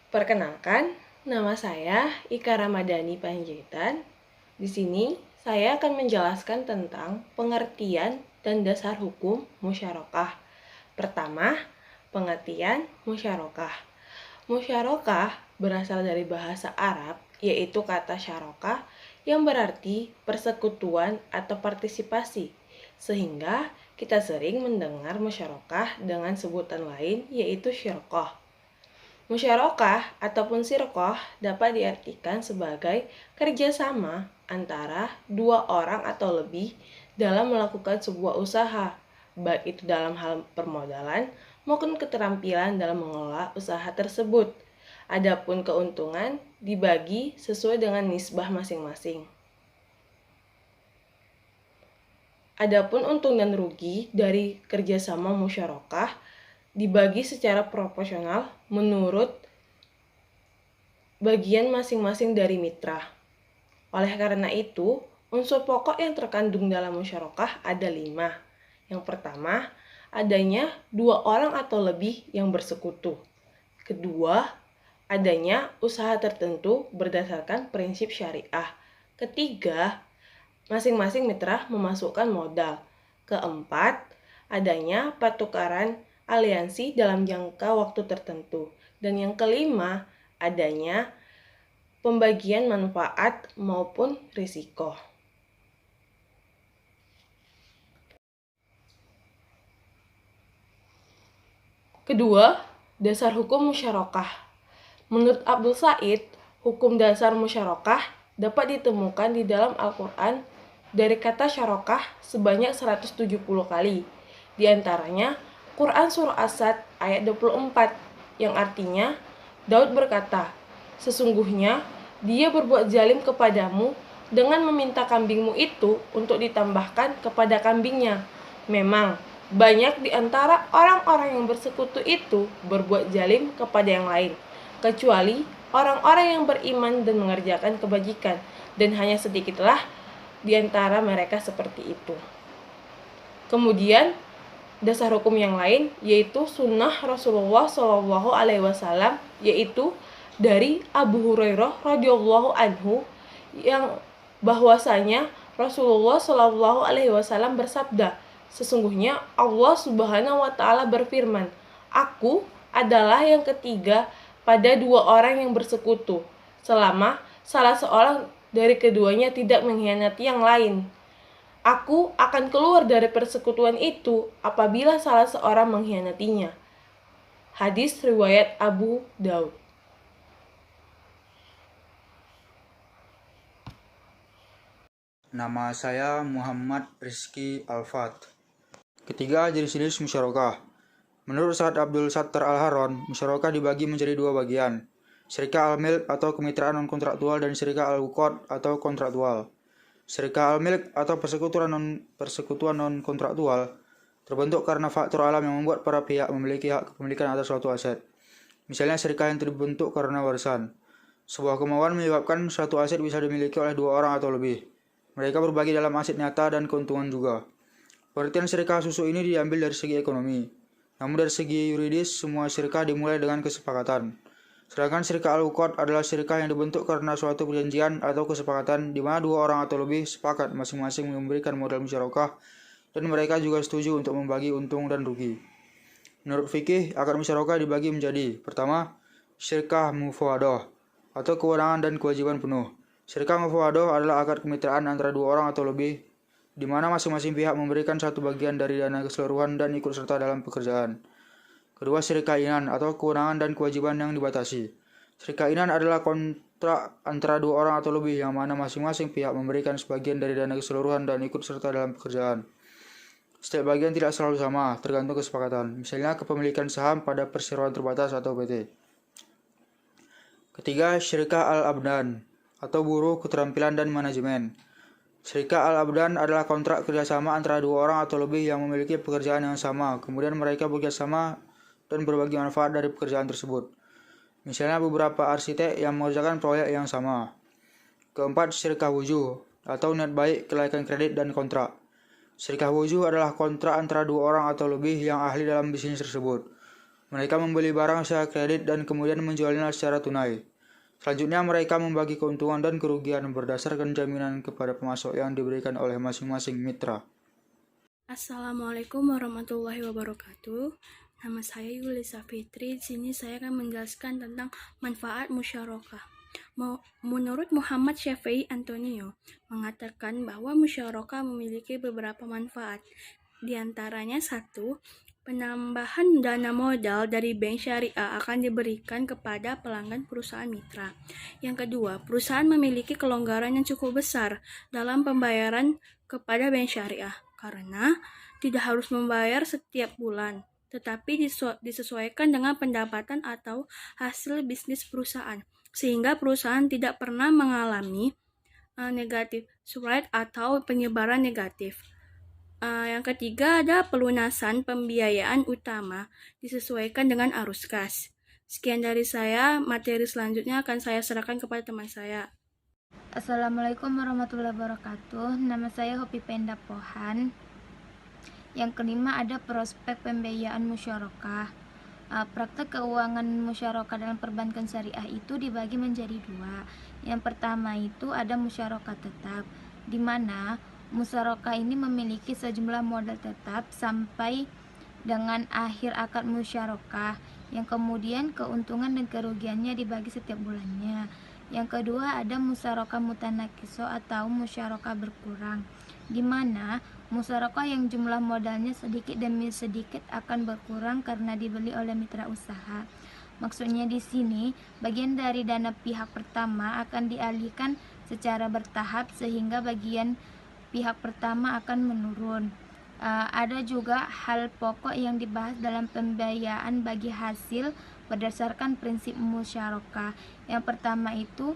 Perkenalkan, nama saya Ika Ramadhani Panjaitan. Di sini saya akan menjelaskan tentang pengertian dan dasar hukum musyarakah. Pertama, pengertian musyarakah. Musyarakah berasal dari bahasa Arab, yaitu kata syarokah yang berarti persekutuan atau partisipasi. Sehingga kita sering mendengar musyarakah dengan sebutan lain, yaitu syirqah. Musyarakah ataupun sirqah dapat diartikan sebagai kerjasama antara dua orang atau lebih dalam melakukan sebuah usaha, baik itu dalam hal permodalan maupun keterampilan dalam mengelola usaha tersebut. Adapun keuntungan dibagi sesuai dengan nisbah masing-masing. Adapun untung dan rugi dari kerjasama musyarakah dibagi secara proporsional menurut bagian masing-masing dari mitra. Oleh karena itu, unsur pokok yang terkandung dalam musyarakah ada 5. Yang pertama, adanya 2 orang atau lebih yang bersekutu. Kedua, adanya usaha tertentu berdasarkan prinsip syariah. Ketiga, masing-masing mitra memasukkan modal. Keempat, adanya pertukaran aliansi dalam jangka waktu tertentu. Dan yang kelima, adanya pembagian manfaat maupun risiko. Kedua, dasar hukum musyarakah. Menurut Abdul Said, hukum dasar musyarakah dapat ditemukan di dalam Al-Quran dari kata syarokah sebanyak 170 kali. Di antaranya, Quran Surah As-Sad ayat 24 yang artinya Daud berkata, "Sesungguhnya dia berbuat zalim kepadamu dengan meminta kambingmu itu untuk ditambahkan kepada kambingnya. Memang banyak di antara orang-orang yang bersekutu itu berbuat zalim kepada yang lain, kecuali orang-orang yang beriman dan mengerjakan kebajikan, dan hanya sedikitlah di antara mereka seperti itu." Kemudian dasar hukum yang lain yaitu sunnah Rasulullah SAW, yaitu dari Abu Hurairah radhiyallahu anhu yang bahwasanya Rasulullah SAW bersabda, "Sesungguhnya Allah Subhanahu wa taala berfirman, Aku adalah yang ketiga pada 2 orang yang bersekutu, selama salah seorang dari keduanya tidak mengkhianati yang lain. Aku akan keluar dari persekutuan itu apabila salah seorang mengkhianatinya." Hadis riwayat Abu Daud. Nama saya Muhammad Rizky Alfat. Ketiga, jenis-jenis musyarakah. Menurut Saad Abdul Sattar Al-Haron, musyarakah dibagi menjadi 2 bagian, syirkah al-milk atau kemitraan non-kontraktual dan syirkah al-wuqad atau kontraktual. Syirkah al-milk atau persekutuan non-kontraktual terbentuk karena faktor alam yang membuat para pihak memiliki hak kepemilikan atas suatu aset. Misalnya syirkah yang terbentuk karena warisan. Sebuah kemauan menyebabkan suatu aset bisa dimiliki oleh 2 orang atau lebih. Mereka berbagi dalam aset nyata dan keuntungan juga. Pengertian syirkah susu ini diambil dari segi ekonomi. Namun dari segi yuridis, semua syirkah dimulai dengan kesepakatan. Sedangkan syirkah al-wuqad adalah syirkah yang dibentuk karena suatu perjanjian atau kesepakatan di mana 2 orang atau lebih sepakat masing-masing memberikan modal musyarakah dan mereka juga setuju untuk membagi untung dan rugi. Menurut fikih, akad musyarakah dibagi menjadi: pertama, syirkah mufawadah atau kewenangan dan kewajiban penuh. Syirkah mufawadah adalah akad kemitraan antara 2 orang atau lebih di mana masing-masing pihak memberikan satu bagian dari dana keseluruhan dan ikut serta dalam pekerjaan. Kedua, syirkah inan atau kewenangan dan kewajiban yang dibatasi. Syirkah inan adalah kontrak antara 2 orang atau lebih yang mana masing-masing pihak memberikan sebagian dari dana keseluruhan dan ikut serta dalam pekerjaan. Setiap bagian tidak selalu sama, tergantung kesepakatan. Misalnya kepemilikan saham pada perseroan terbatas atau PT. Ketiga, syirkah al-abdan atau buruh keterampilan dan manajemen. Syirkah al-abdan adalah kontrak kerjasama antara 2 orang atau lebih yang memiliki pekerjaan yang sama, kemudian mereka bekerjasama dan berbagi manfaat dari pekerjaan tersebut. Misalnya beberapa arsitek yang mengerjakan proyek yang sama. Keempat, syirkah wujuh atau niat baik, kelaikan kredit dan kontrak. Syirkah wujuh adalah kontrak antara 2 orang atau lebih yang ahli dalam bisnis tersebut. Mereka membeli barang secara kredit dan kemudian menjualnya secara tunai. Selanjutnya mereka membagi keuntungan dan kerugian berdasarkan jaminan kepada pemasok yang diberikan oleh masing-masing mitra. Assalamualaikum warahmatullahi wabarakatuh. Nama saya Yulisa Fitri. Di sini saya akan menjelaskan tentang manfaat musyarakah. Menurut Muhammad Syafi'i Antonio mengatakan bahwa musyarakah memiliki beberapa manfaat. Di antaranya satu, penambahan dana modal dari bank syariah akan diberikan kepada pelanggan perusahaan mitra. Yang kedua, perusahaan memiliki kelonggaran yang cukup besar dalam pembayaran kepada bank syariah karena tidak harus membayar setiap bulan, tetapi disesuaikan dengan pendapatan atau hasil bisnis perusahaan, sehingga perusahaan tidak pernah mengalami negatif surprise atau penyebaran negatif. Yang ketiga ada pelunasan pembiayaan utama disesuaikan dengan arus kas. Sekian dari saya, materi selanjutnya akan saya serahkan kepada teman saya. Assalamualaikum warahmatullahi wabarakatuh. Nama saya Hopi Penda Pohan. Yang kelima ada prospek pembiayaan musyarakah. Praktek keuangan musyarakah dalam perbankan syariah itu dibagi menjadi dua. Yang pertama itu ada musyarakah tetap, di mana musyarakah ini memiliki sejumlah modal tetap sampai dengan akhir akad musyarakah, yang kemudian keuntungan dan kerugiannya dibagi setiap bulannya. Yang kedua ada musyarakah mutanakiso atau musyarakah berkurang, di mana musyarakah yang jumlah modalnya sedikit demi sedikit akan berkurang karena dibeli oleh mitra usaha. Maksudnya di sini bagian dari dana pihak pertama akan dialihkan secara bertahap sehingga bagian pihak pertama akan menurun. Ada juga hal pokok yang dibahas dalam pembiayaan bagi hasil berdasarkan prinsip musyarakah. Yang pertama itu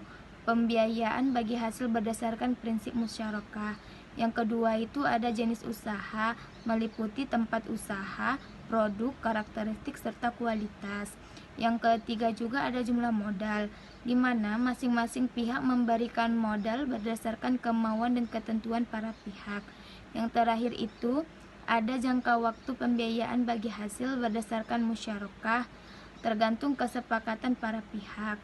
pembiayaan bagi hasil berdasarkan prinsip musyarakah. Yang kedua itu ada jenis usaha, meliputi tempat usaha, produk, karakteristik, serta kualitas. Yang ketiga juga ada jumlah modal, di mana masing-masing pihak memberikan modal berdasarkan kemauan dan ketentuan para pihak. Yang terakhir itu ada jangka waktu pembiayaan bagi hasil berdasarkan musyarakah, tergantung kesepakatan para pihak.